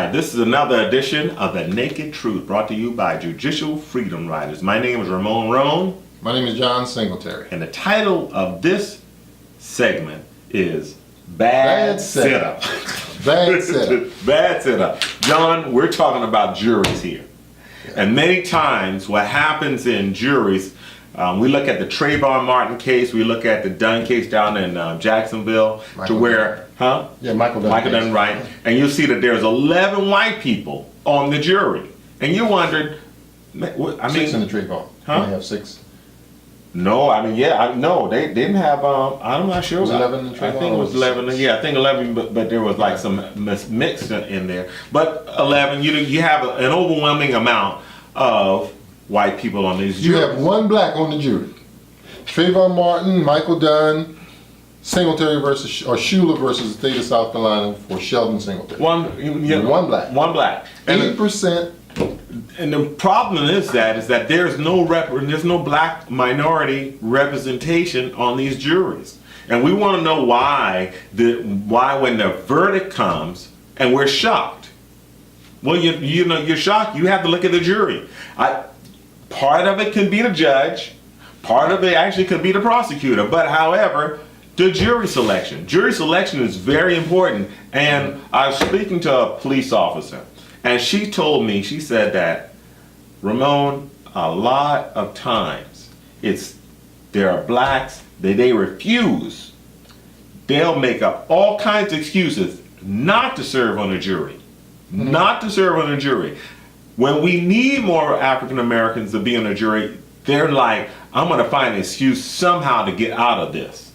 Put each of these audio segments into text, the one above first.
right, this is another edition of The Naked Truth, brought to you by Judicial Freedom Riders. My name is Ramon Roan. My name is John Singletary. And the title of this segment is Bad Setup. Bad Setup. Bad Setup. John, we're talking about juries here. And many times what happens in juries, we look at the Trayvon Martin case, we look at the Dunn case down in Jacksonville, Michael to where, Michael Dunn, right? And you'll see that there's 11 white people on the jury. And you wondered, six in the Trayvon. Huh? They have six. No, no, they didn't have, I'm not sure. It was 11 in Trayvon? I think it was 11, yeah, I think 11, but there was like some mix in there. But 11, you have an overwhelming amount of white people on these juries. You have one black on the jury. Trayvon Martin, Michael Dunn, Singletary versus, or Schuler versus the state of South Carolina for Sheldon Singletary. One black. One black. 8%. And the problem is that there's no black minority representation on these juries, and we want to know why when the verdict comes and we're shocked. Well, you're shocked. You have to look at the jury. Part of it can be the judge, part of it actually could be the prosecutor. But however, the jury selection is very important. And I was speaking to a police officer, and she said that, Ramon, a lot of times there are blacks that they refuse. They'll make up all kinds of excuses not to serve on the jury. Not to serve on the jury. When we need more African Americans to be on the jury, they're like, I'm going to find an excuse somehow to get out of this.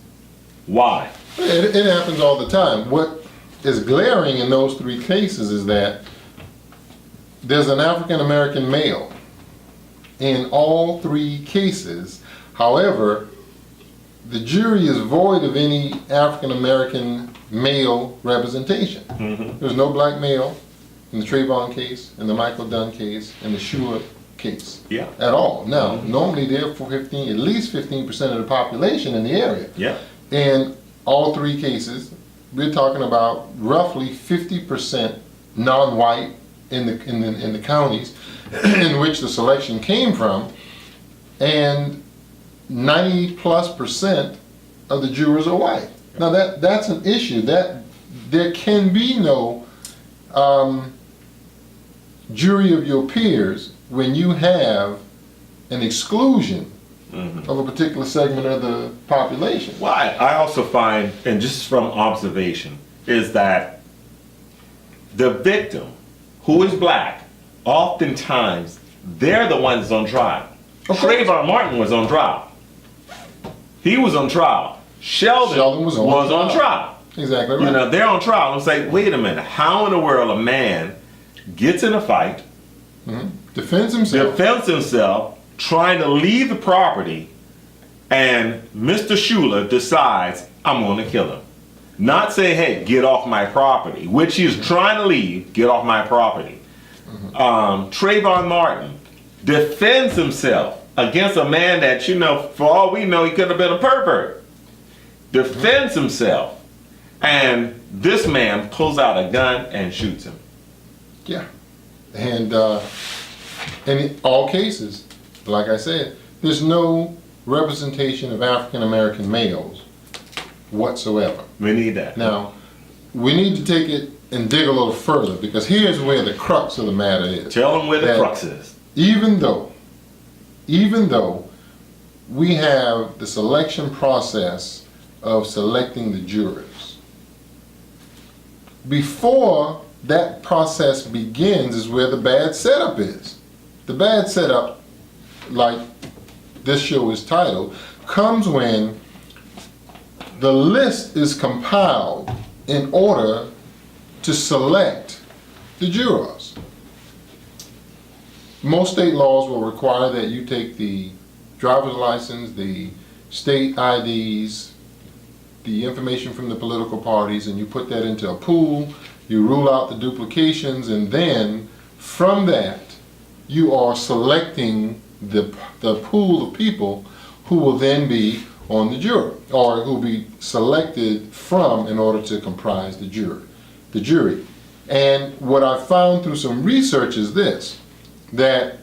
Why? It happens all the time. What is glaring in those three cases is that there's an African American male in all three cases. However, the jury is void of any African American male representation. There's no black male in the Trayvon case, in the Michael Dunn case, in the Schuler case, at all. Now, normally they're for at least 15% of the population in the area. Yeah. In all three cases, we're talking about roughly 50% non-white in the counties in which the selection came from, and 90+% of the jurors are white. Now that's an issue. That there can be no jury of your peers when you have an exclusion of a particular segment of the population. Well, I also find, and just from observation, is that the victim, who is black, oftentimes they're the ones on trial. Trayvon Martin was on trial. He was on trial. Sheldon was on trial. Exactly right. They're on trial. And say, wait a minute, how in the world a man gets in a fight, defends himself, trying to leave the property, and Mr. Schuler decides, I'm going to kill him. Not say, hey, get off my property, which he's trying to leave, get off my property. Trayvon Martin defends himself against a man that, for all we know, he could have been a pervert. Defends himself, and this man pulls out a gun and shoots him. Yeah. And in all cases, like I said, there's no representation of African American males whatsoever. We need that. Now, we need to take it and dig a little further, because here's where the crux of the matter is. Tell them where the crux is. Even though we have the selection process of selecting the jurors, before that process begins is where the bad setup is. The bad setup, like this show is titled, comes when the list is compiled in order to select the jurors. Most state laws will require that you take the driver's license, the state IDs, the information from the political parties, and you put that into a pool, you rule out the duplications, and then from that you are selecting the pool of people who will then be on the jury, or who will be selected from in order to comprise the jury. And what I found through some research is this, that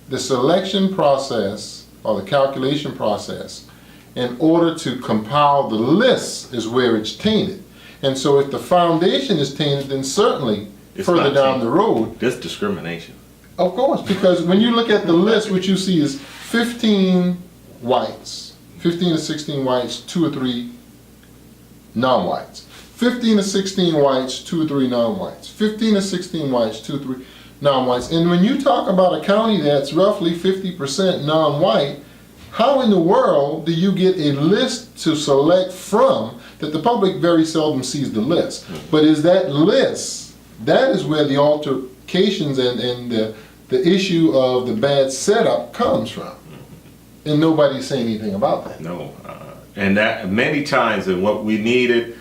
the selection process or the calculation process, in order to compile the lists, is where it's tainted. And so if the foundation is tainted, then certainly It's further not down tainted. the road. This discrimination. Of course, because when you look at the list, what you see is 15 whites, 15 to 16 whites, 2 or 3 non-whites. 15 to 16 whites, 2 or 3 non-whites. 15 to 16 whites, 2 or 3 non-whites. And when you talk about a county that's roughly 50% non-white, how in the world do you get a list to select from that the public very seldom sees the list? But is that list, that is where the altercations and the issue of the bad setup comes from. And nobody's saying anything about that. No. And that many times, and what we needed,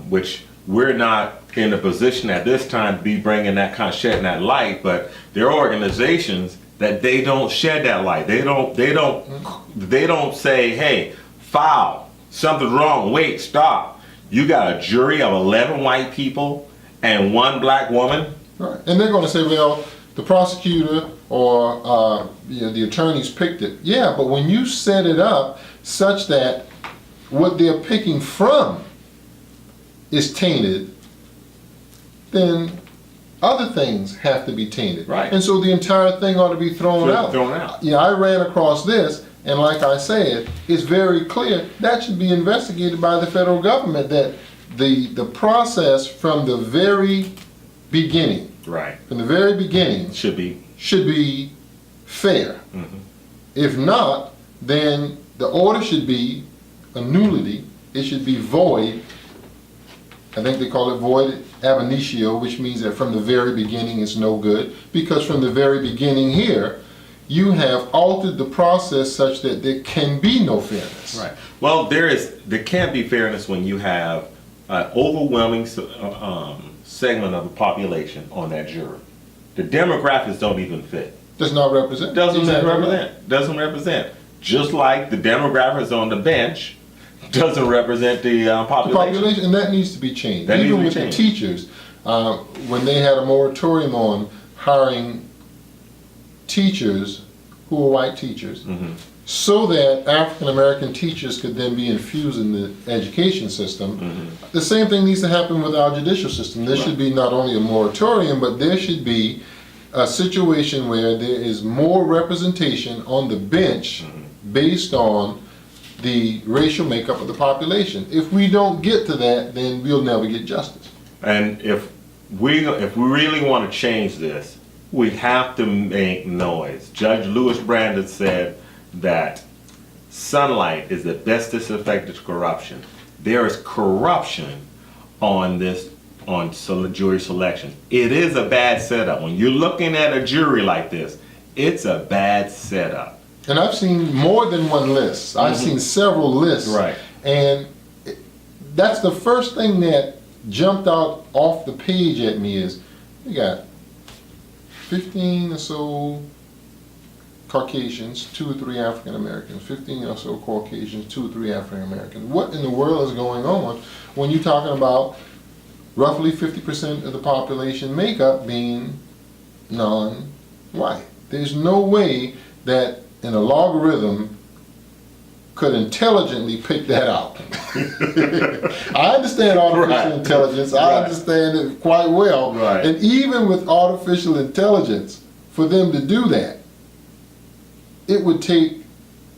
which we're not in a position at this time to be bringing that kind of shedding that light, but there are organizations that they don't shed that light. They don't say, hey, foul, something's wrong, wait, stop. You got a jury of 11 white people and 1 black woman. Right. And they're going to say, well, the prosecutor or the attorneys picked it. Yeah, but when you set it up such that what they're picking from is tainted, then other things have to be tainted. Right. And so the entire thing ought to be thrown out. Thrown out. Yeah, I ran across this, and like I said, it's very clear that should be investigated by the federal government, that the process from the very beginning, Right. from the very beginning, Should be. should be fair. If not, then the order should be a nullity. It should be void. I think they call it void ab initio, which means that from the very beginning it's no good, because from the very beginning here, you have altered the process such that there can be no fairness. Right. Well, there can't be fairness when you have an overwhelming segment of the population on that jury. The demographics don't even fit. Does not represent. Doesn't Exactly right. represent. Doesn't represent. Just like the demographics on the bench doesn't represent the The population. population, and that needs to be changed. That needs Even to be with changed. the teachers, when they had a moratorium on hiring teachers who were white teachers, so that African American teachers could then be infused in the education system. The same thing needs to happen with our judicial system. There should be not only a moratorium, but there should be a situation where there is more representation on the bench based on the racial makeup of the population. If we don't get to that, then we'll never get justice. And if we really want to change this, we have to make noise. Judge Lewis Brandon said that sunlight is the best disinfectant to corruption. There is corruption on jury selection. It is a bad setup. When you're looking at a jury like this, it's a bad setup. And I've seen more than one list. I've seen several lists. Right. And that's the first thing that jumped out off the page at me is, you got 15 or so Caucasians, 2 or 3 African Americans, 15 or so Caucasians, 2 or 3 African Americans. What in the world is going on when you're talking about roughly 50% of the population makeup being non-white? There's no way that in a logarithm could intelligently pick that out. I understand artificial intelligence. I understand it quite well. Right. And even with artificial intelligence, for them to do that, it would take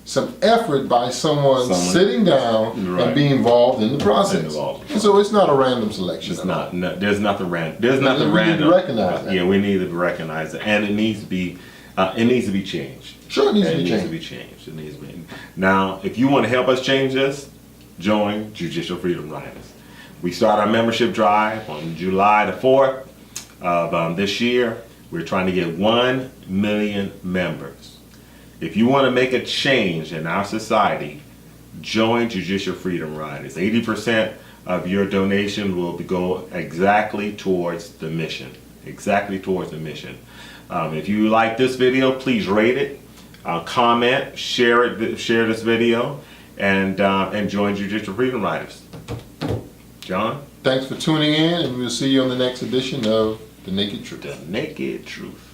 some effort by someone sitting down and being involved in the process. And so it's not a random selection. It's not. No, there's nothing random. There's nothing we random. need to recognize that. Yeah, we need to recognize it, and it needs to be. It needs to be changed. Sure, it needs to be It changed. needs to be changed. It needs to be. Now, if you want to help us change this, join Judicial Freedom Riders. We start our membership drive on July the 4th of this year. We're trying to get 1 million members. If you want to make a change in our society, join Judicial Freedom Riders. 80% of your donation will go exactly towards the mission. Exactly towards the mission. If you like this video, please rate it, comment, share this video, and join Judicial Freedom Riders. John? Thanks for tuning in, and we'll see you on the next edition of The Naked Truth. The naked truth.